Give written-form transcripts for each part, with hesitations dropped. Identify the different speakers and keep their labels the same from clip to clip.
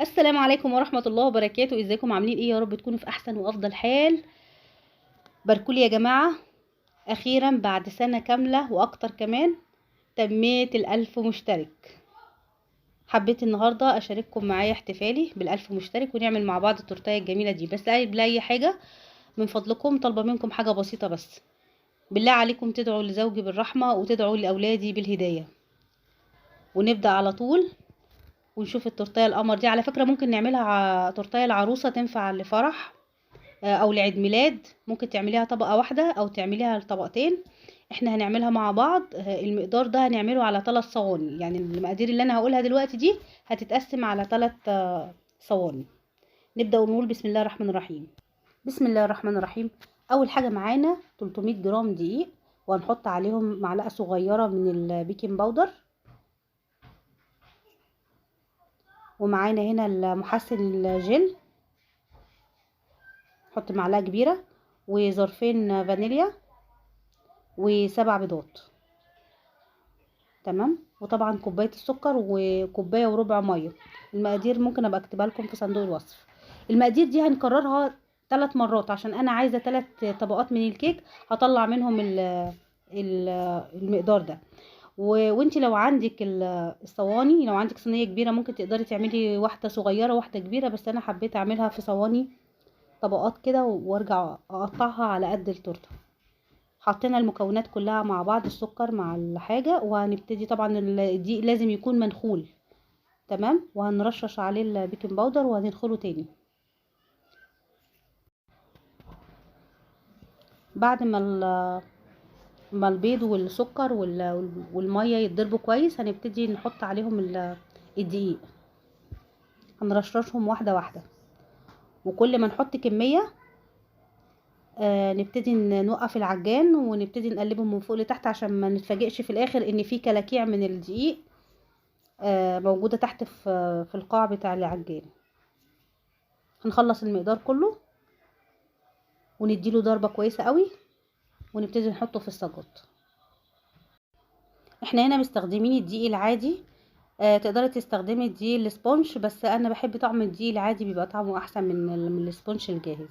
Speaker 1: السلام عليكم ورحمة الله وبركاته. ازيكم عاملين ايه؟ يا رب تكونوا في احسن وافضل حال. باركولي يا جماعة، اخيرا بعد سنة كاملة واكتر كمان تميت الالف مشترك. حبيت النهاردة اشارككم معايا احتفالي بالالف مشترك ونعمل مع بعض التورتاية الجميلة دي. بس قبل اي حاجة من فضلكم طالبة منكم حاجة بسيطة بس، بالله عليكم تدعوا لزوجي بالرحمة وتدعوا لاولادي بالهداية. ونبدأ على طول ونشوف التورتاية القمر دي. على فكرة ممكن نعملها تورتاية العروسة، تنفع لفرح او لعيد ميلاد. ممكن تعمليها طبقة واحدة او تعمليها طبقتين. احنا هنعملها مع بعض. المقدار ده هنعمله على 3 صواني، يعني المقادير اللي انا هقولها دلوقتي دي هتتقسم على 3 صواني. نبدأ ونقول بسم الله الرحمن الرحيم. بسم الله الرحمن الرحيم. اول حاجة معانا 300 جرام دقيق، وهنحط عليهم معلقة صغيرة من البيكنج باودر، ومعانا هنا المحسن الجل، نحط معلقة كبيرة، وظرفين فانيليا، و7 بيضات. تمام. وطبعا كوبايه السكر وكوبايه وربع ميه. المقادير ممكن ابقى اكتبها لكم في صندوق الوصف. المقادير دي هنكررها 3 مرات عشان انا عايزه 3 طبقات من الكيك، هطلع منهم ال- المقدار ده. وانتي لو عندك الصواني، لو عندك صينيه كبيره ممكن تقدري تعملي واحده صغيره واحده كبيره، بس انا حبيت اعملها في صواني طبقات كده وارجع اقطعها على قد التورته. حطينا المكونات كلها مع بعض، السكر مع الحاجة، وهنبتدي طبعا الدقيق لازم يكون منخول. تمام. وهنرشش عليه البيكنج باودر وهندخله تاني. بعد ما البيض والسكر والمية يتضربوا كويس، هنبتدي نحط عليهم الدقيق. هنرششهم واحدة واحدة، وكل ما نحط كمية نبتدي نوقف العجان ونبتدي نقلبهم من فوق لتحت عشان ما نتفاجئش في الاخر ان في كلاكيع من الدقيق موجودة تحت في القاع بتاع العجان. هنخلص المقدار كله ونديله ضربة كويسة قوي، ونبتدي نحطه في الصاجات. احنا هنا مستخدمين الدقيق العادي. تقدري تستخدمي الدقيق السبونج، بس انا بحب طعم الدقيق العادي، بيبقى طعمه احسن من السبونج الجاهز.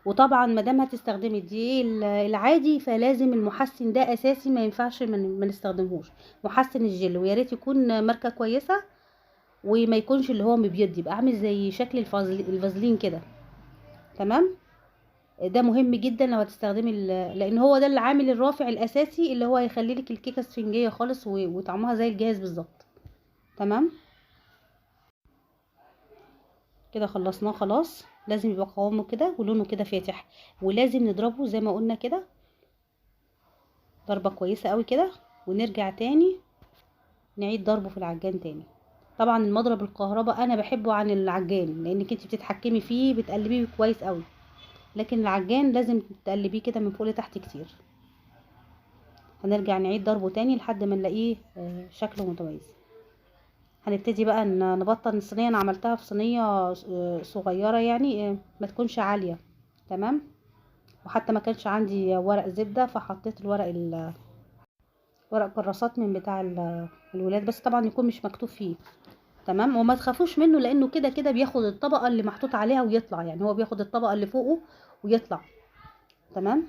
Speaker 1: وطبعا مادام هتستخدمي الدقيق العادي فلازم المحسن ده اساسي، ما ينفعش ما نستخدمهوش. محسن الجل، ويا ريت يكون ماركة كويسة، وما يكونش اللي هو مبيض، يبقى عامل زي شكل الفازلين كده. تمام. ده مهم جدا لو هتستخدمي لان هو ده العامل الرافع الاساسي اللي هو هيخلي لك الكيكه اسفنجيه خالص وطعمها زي الجاهز بالظبط. تمام. كده خلصناه خلاص. لازم يبقى قوامه كده ولونه كده فاتح، ولازم نضربه زي ما قلنا كده ضربه كويسه قوي كده، ونرجع تاني نعيد ضربه في العجان تاني. طبعا المضرب الكهرباء انا بحبه عن العجان، لانك انت بتتحكمي فيه بتقلبيه كويس قوي، لكن العجان لازم تقلبيه كده من فوق لتحت كتير. هنرجع نعيد ضربه تاني لحد ما نلاقيه شكله متميز. هنبتدي بقى نبطن الصينيه. انا عملتها في صينيه صغيره، يعني ما تكونش عاليه. تمام. وحتى ما كانش عندي ورق زبده، فحطيت ورق كراسات من بتاع الولاد، بس طبعا يكون مش مكتوب فيه. تمام. وما تخافوش منه لانه كده كده بياخد الطبقه اللي محطوط عليها ويطلع، يعني هو بياخد الطبقه اللي فوقه ويطلع. تمام.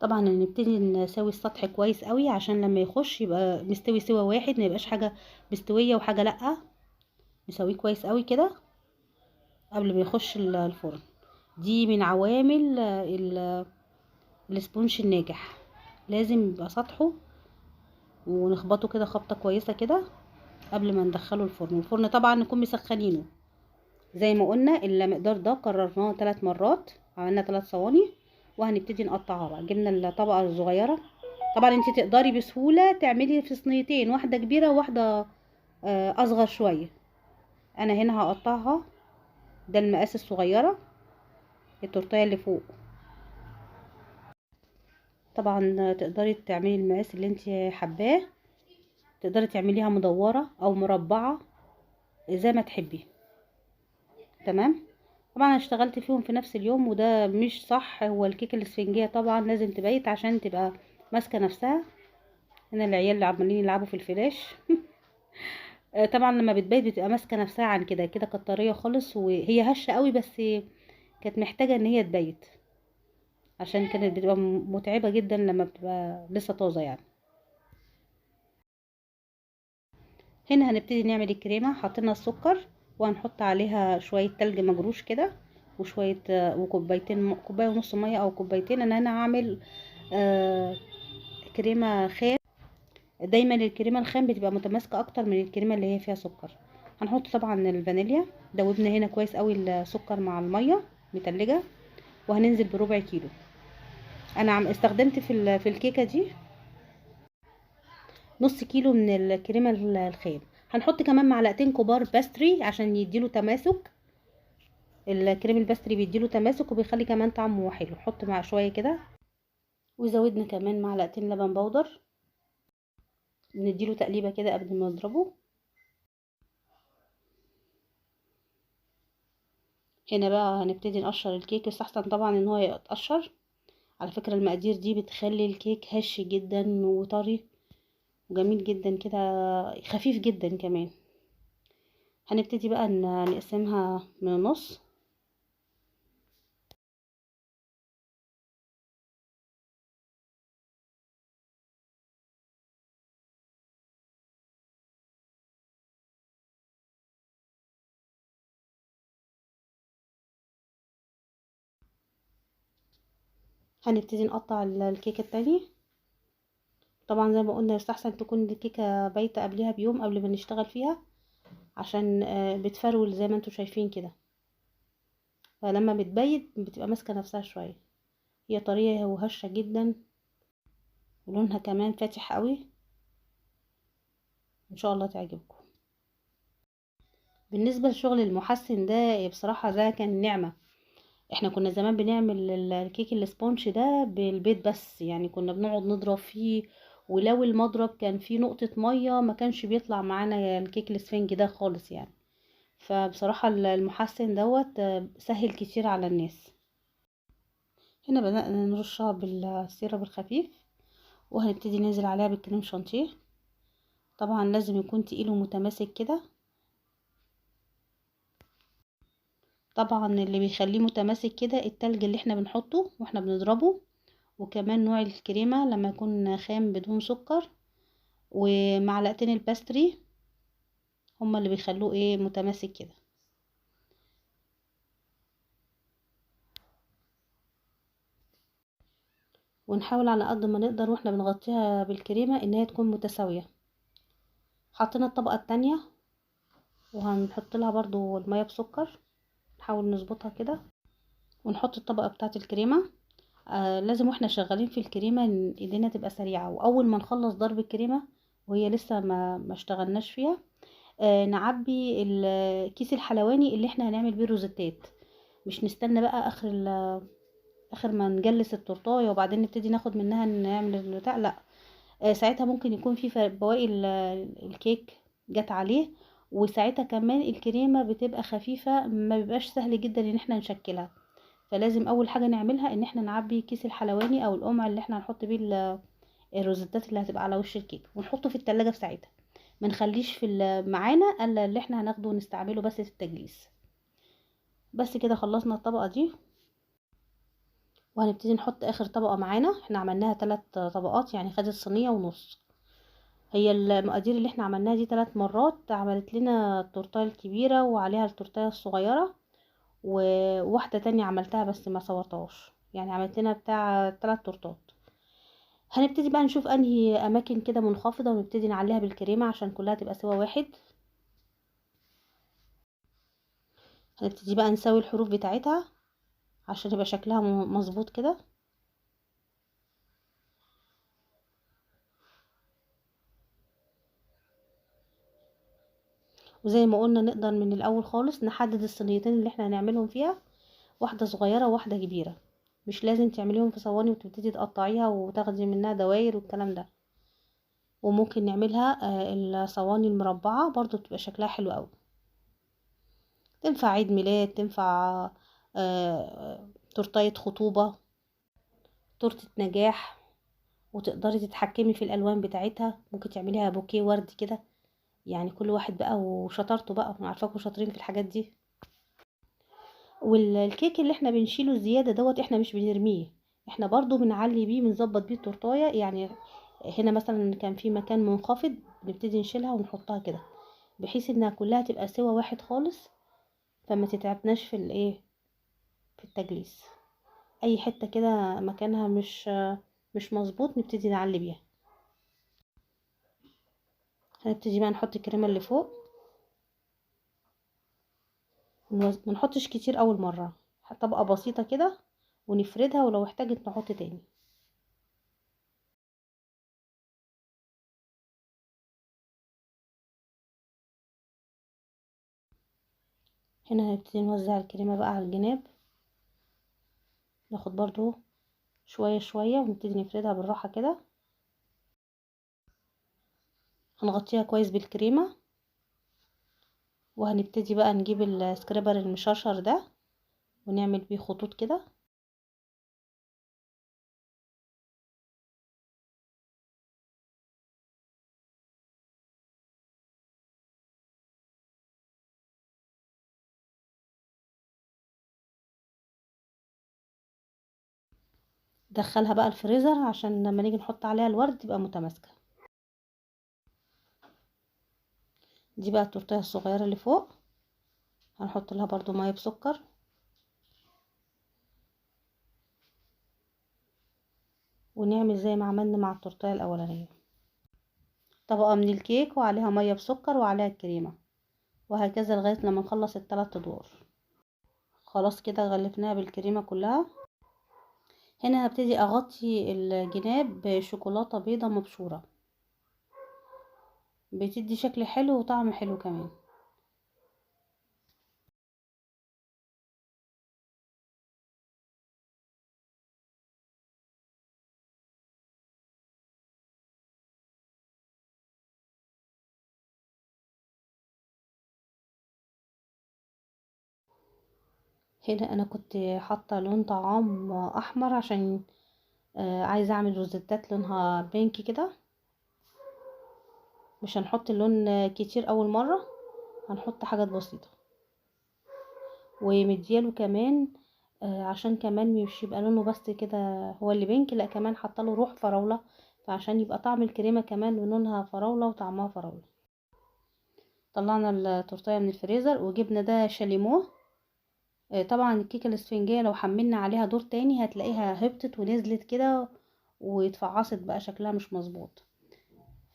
Speaker 1: طبعا نبتدي نسوي السطح كويس قوي عشان لما يخش يبقى مستوي سوا واحد، ما يبقاش حاجه مستويه وحاجه لا. نسويه كويس قوي كده قبل ما يخش الفرن. دي من عوامل الاسبونج الناجح. لازم يبقى سطحه، ونخبطه كده خبطه كويسه كده قبل ما ندخله الفرن. الفرن طبعا نكون مسخنينه زي ما قلنا. المقدار ده كررناه 3 مرات، عملنا 3 صواني. وهنبتدي نقطعها بقى. جبنا الطبقه الصغيره. طبعا انت تقدري بسهوله تعملي في صينيتين، واحده كبيره وواحده اصغر شويه. انا هنا هقطعها، ده المقاس الصغيره، التورتيه اللي فوق. طبعا تقدري تعملي المقاس اللي انت حباه، تقدري تعمليها مدوره او مربعه زي ما تحبي. تمام. طبعا انا اشتغلت فيهم في نفس اليوم وده مش صح. هو الكيكه الاسفنجيه طبعا لازم تبيت عشان تبقى ماسكه نفسها. هنا العيال اللي عمالين يلعبوا في الفلاش طبعا لما بتبيت بتبقى ماسكه نفسها عن كده كده، كانت طريه خالص وهي هشه قوي، بس كانت محتاجه ان هي تبيت عشان كانت بتبقى متعبه جدا لما بتبقى لسه طازه يعني. هنا هنبتدي نعمل الكريمه. حطينا السكر وهنحط عليها شويه تلج مجروش كده، وشويه وكوبايتين، كوبايه ونص ميه او كوبايتين. انا هنا هعمل آه كريمه خام. دايما الكريمه الخام بتبقى متماسكه اكتر من الكريمه اللي هي فيها سكر. هنحط طبعا الفانيليا. دوبنا هنا كويس قوي السكر مع الميه متلجه، وهننزل بربع كيلو. انا استخدمت في الكيكه دي نص كيلو من الكريمه الخام. هنحط كمان معلقتين كبار باستري عشان يديله تماسك. الكريم الباستري بيديله تماسك وبيخلي كمان طعمه حلو. نحط مع شويه كده، وزودنا كمان معلقتين لبن بودر، نديله تقليبه كده قبل ما نضربه. هنا بقى هنبتدي نقشر الكيك. يستحسن طبعا ان هو يتقشر. على فكرة المقادير دي بتخلي الكيك هش جدا وطري وجميل جدا كده، خفيف جدا كمان. هنبتدي بقى نقسمها من النص. هنبتدي نقطع الكيكة التانية. طبعا زي ما قلنا يستحسن تكون الكيكة بايتة قبلها بيوم قبل ما نشتغل فيها، عشان بتفرول زي ما انتوا شايفين كده. فلما بتبيت بتبقى ماسكة نفسها شوية. هي طرية وهشة جدا، ولونها كمان فاتح قوي. ان شاء الله تعجبكم. بالنسبة لشغل المحسن ده بصراحة ده كان نعمة. احنا كنا زمان بنعمل الكيك الاسبونج ده بالبيض بس، يعني كنا بنقعد نضرب فيه، ولو المضرب كان فيه نقطة مية ما كانش بيطلع معانا الكيك الاسفنج ده خالص يعني. فبصراحة المحسن دوت سهل كتير على الناس. هنا بدأنا نرشها بالسيرب الخفيف، وهنبتدي ننزل عليها بالكريم شانتيه. طبعا لازم يكون تقيل ومتماسك كده. طبعا اللي بيخليه متماسك كده التلج اللي احنا بنحطه واحنا بنضربه، وكمان نوع الكريمة لما يكون خام بدون سكر، ومعلقتين الباستري هما اللي بيخلوه ايه متماسك كده. ونحاول على قد ما نقدر واحنا بنغطيها بالكريمة ان هي تكون متساوية. حطينا الطبقة التانية وهنحط لها برضو المية بسكر، نحاول نظبطها كده ونحط الطبقة بتاعة الكريمة. لازم واحنا شغالين في الكريمة إن ايدينا تبقى سريعة، واول ما نخلص ضرب الكريمة وهي لسه ما اشتغلناش فيها، نعبي الكيس الحلواني اللي احنا هنعمل بيه الروزيتات. مش نستنى بقى اخر ما نجلس التورتايه وبعدين نبتدي ناخد منها نعمل البتاع، لا. ساعتها ممكن يكون في بواقي الكيك جت عليه، وساعتها كمان الكريمه بتبقى خفيفه، ما بيبقاش سهل جدا ان احنا نشكلها. فلازم اول حاجه نعملها ان احنا نعبي كيس الحلواني او القمع اللي احنا هنحط بيه الروزيتات اللي هتبقى على وش الكيك، ونحطه في التلاجة في ساعتها. ما نخليش معانا الا اللي احنا هناخده ونستعمله بس في التجليس. بس كده خلصنا الطبقه دي، وهنبتدي نحط اخر طبقة معانا. احنا عملناها 3 طبقات يعني خدت صينية ونص. هي المقادير اللي احنا عملناها دي 3 مرات عملت لنا التورتايه الكبيرة وعليها التورتايه الصغيرة، وواحدة تانية عملتها بس ما صورتهاش، يعني عملت لنا بتاع 3 تورتات. هنبتدي بقى نشوف انهي اماكن كده منخفضة ونبتدي نعليها بالكريمة عشان كلها تبقى سوا واحد. هنبتدي بقى نسوي الحروف بتاعتها عشان يبقى شكلها مظبوط كده. وزي ما قلنا نقدر من الاول خالص نحدد الصينيتين اللي احنا هنعملهم فيها، واحدة صغيرة وواحدة كبيرة. مش لازم تعمليهم في صواني وتبتدي تقطعيها وتاخدي منها دواير والكلام ده. وممكن نعملها الصواني المربعة برضو تبقى شكلها حلو قوي. تنفع عيد ميلاد، تنفع تورتاية خطوبة، تورتة نجاح. وتقدري تتحكمي في الالوان بتاعتها، ممكن تعمليها بوكيه ورد كده، يعني كل واحد بقى وشطارته بقى، انا عارفاكم شاطرين في الحاجات دي. والكيك اللي احنا بنشيله الزياده دوت احنا مش بنرميه، احنا برضو بنعلي بيه، بنظبط بيه التورتايه. يعني هنا مثلا كان في مكان منخفض، بنبتدي نشيلها ونحطها كده بحيث انها كلها تبقى سوا واحد خالص، فما تتعبناش في الايه، في التجليس. اي حته كده مكانها مش مظبوط نبتدي نعلي بيها. هنبتدي بقى نحط الكريمه اللي فوق، ما نحطش كتير اول مره، طبقه بسيطه كده ونفردها، ولو احتاجت نحط تاني. هنا هنبتدي نوزع الكريمه بقى على الجناب، ناخد برضو شويه شويه ونبتدي نفردها بالراحه كده. هنغطيها كويس بالكريمه، وهنبتدي بقى نجيب السكريبر المشرشر ده ونعمل بيه خطوط كده. دخلها بقى الفريزر عشان لما نيجي نحط عليها الورد تبقى متماسكه. دي بقى التورتيه الصغيره اللي فوق، هنحط لها برضو ميه بسكر، ونعمل زي ما عملنا مع التورتيه الاولانيه، طبقه من الكيك وعليها ميه بسكر وعليها الكريمه، وهكذا لغايه لما نخلص الثلاث ادوار. خلاص كده غلفناها بالكريمه كلها. هنا هبتدي اغطي الجناب بشوكولاته بيضه مبشوره، بتدي شكل حلو وطعم حلو كمان. هنا انا كنت حاطه لون طعام احمر عشان عايزه اعمل روزيتات لونها بينك كده. مش هنحط اللون كتير اول مره، هنحط حاجات بسيطه. ومدياله كمان عشان كمان مش يبقى لونه بس كده هو اللي بينك، لا كمان حاطه له روح فراوله، فعشان يبقى طعم الكريمه كمان لونها فراوله وطعمها فراوله. طلعنا التورتيه من الفريزر وجبنا ده شاليمو. طبعا الكيكه الاسفنجيه لو حملنا عليها دور تاني هتلاقيها هبطت ونزلت كده واتفعصت بقى شكلها مش مظبوط،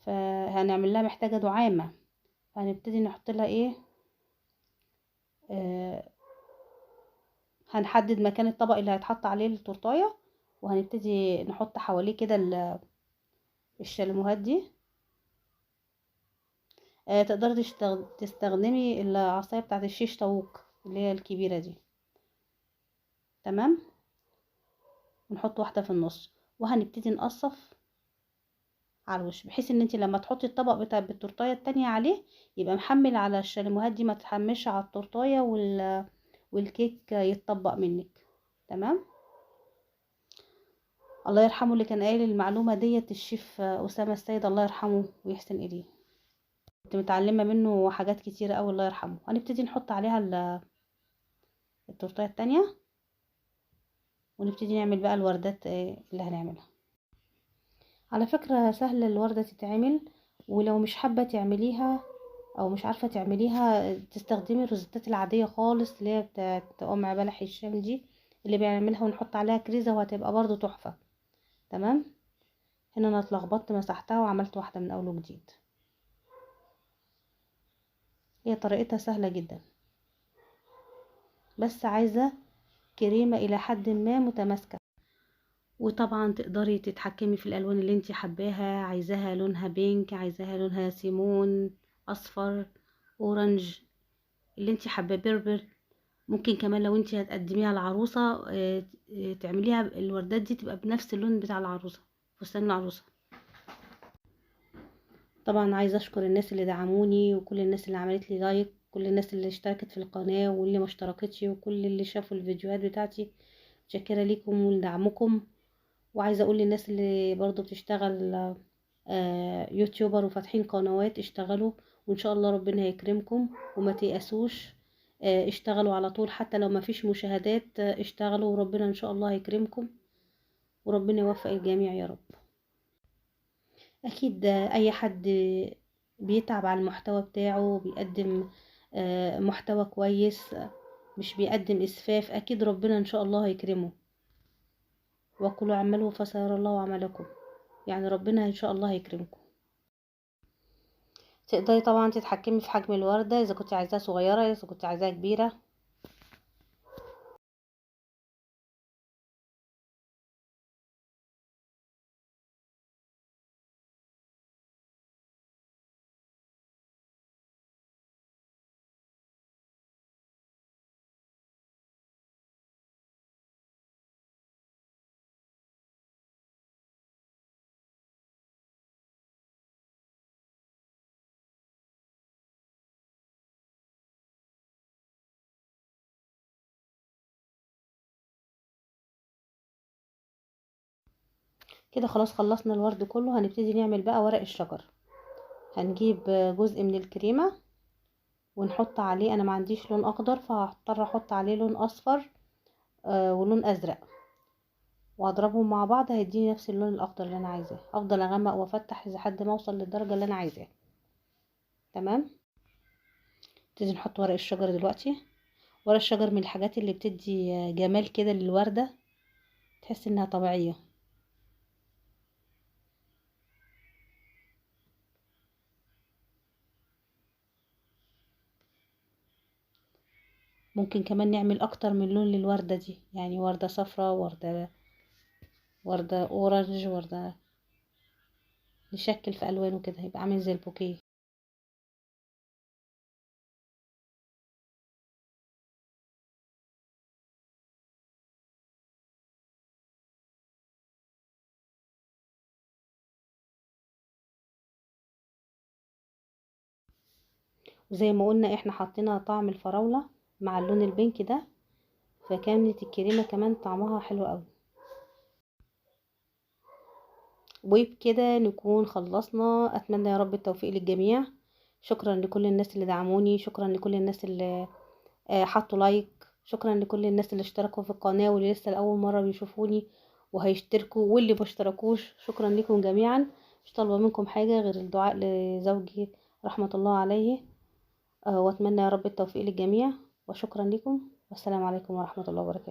Speaker 1: فهنعمل لها محتاجه دعامه. فهنبتدي نحط لها ايه، آه هنحدد مكان الطبق اللي هيتحط عليه التورتايه، وهنبتدي نحط حواليه كده الشاليموهات دي. تقدري تستخدمي العصايه بتاعه الشيش طاووق اللي هي الكبيره دي. تمام. ونحط واحده في النص، وهنبتدي نقصف على الوش بحيث ان انت لما تحطي الطبق بتاع بالتورتايه التانية عليه يبقى محمل على الشاليموهات دي، ما تحملش على التورتايه والكيك يتطبق منك. تمام. الله يرحمه اللي كان قايل المعلومه ديت الشيف اسامه السيد، الله يرحمه ويحسن اليه، كنت متعلمه منه حاجات كتيره قوي الله يرحمه. هنبتدي نحط عليها التورتايه التانية، ونبتدي نعمل بقى الوردات اللي هنعملها. على فكره سهل الورده تتعمل، ولو مش حابه تعمليها او مش عارفه تعمليها تستخدمي الروزيتات العاديه خالص اللي هي بتاعت ام بلح الشام دي اللي بيعملها، ونحط عليها كريزه وهتبقى برضو تحفه. تمام. هنا انا اتلخبطت مسحتها وعملت واحده من اول وجديد. هي طريقتها سهله جدا، بس عايزه كريمه الى حد ما متماسكه. وطبعا تقدري تتحكمي في الالوان اللي انت حباها، عايزاها لونها بينك، عايزاها لونها سيمون، اصفر، اورنج، اللي انت حباه، بيربل. ممكن كمان لو انت هتقدميها العروسة تعمليها الوردات دي تبقى بنفس اللون بتاع العروسة، فستان العروسة. طبعا عايزة اشكر الناس اللي دعموني، وكل الناس اللي عملت لي لايك، كل الناس اللي اشتركت في القناة واللي ما اشتركتش، وكل اللي شافوا الفيديوهات بتاعتي. متشكرة ليكم ولدعمكم. وعايزة اقول للناس اللي برضو بتشتغل يوتيوبر وفاتحين قنوات، اشتغلوا وان شاء الله ربنا هيكرمكم وما تيأسوش. اشتغلوا على طول حتى لو ما فيش مشاهدات، اشتغلوا وربنا ان شاء الله هيكرمكم، وربنا يوفق الجميع يا رب. اكيد اي حد بيتعب على المحتوى بتاعه، بيقدم محتوى كويس، مش بيقدم اسفاف، اكيد ربنا ان شاء الله هيكرمه. وقولوا اعملوا فسيرى الله عملكم، يعني ربنا ان شاء الله هيكرمكم. تقدري طبعا تتحكمي في حجم الوردة، اذا كنت عايزاها صغيرة اذا كنت عايزاها كبيرة. كده خلاص خلصنا الورد كله. هنبتدي نعمل بقى ورق الشجر. هنجيب جزء من الكريمة ونحط عليه، انا ما عنديش لون اخضر فهضطر احط عليه لون اصفر ولون ازرق، واضربهم مع بعض هيديني نفس اللون الاخضر اللي انا عايزاه. افضل اغمق وافتح لحد ما اوصل للدرجة اللي انا عايزاها. تمام. نبتدي نحط ورق الشجر دلوقتي. ورق الشجر من الحاجات اللي بتدي جمال كده للوردة، تحس انها طبيعية. ممكن كمان نعمل اكتر من لون للوردة دي، يعني وردة صفراء، وردة اورنج، وردة، نشكل في الوانه كده يبقى عامل زي البوكيه. وزي ما قلنا احنا حطينا طعم الفراولة مع اللون البينك ده، فكانت الكريمة كمان طعمها حلو قوي. وبكده نكون خلصنا. اتمنى يا رب التوفيق للجميع. شكرا لكل الناس اللي دعموني، شكرا لكل الناس اللي حطوا لايك، شكرا لكل الناس اللي اشتركوا في القناة واللي لسه لأول مرة بيشوفوني وهيشتركوا، واللي مشتركوش شكرا لكم جميعا. مش طالبة منكم حاجة غير الدعاء لزوجي رحمة الله عليه. واتمنى يا رب التوفيق للجميع، وشكرا لكم، والسلام عليكم ورحمة الله وبركاته.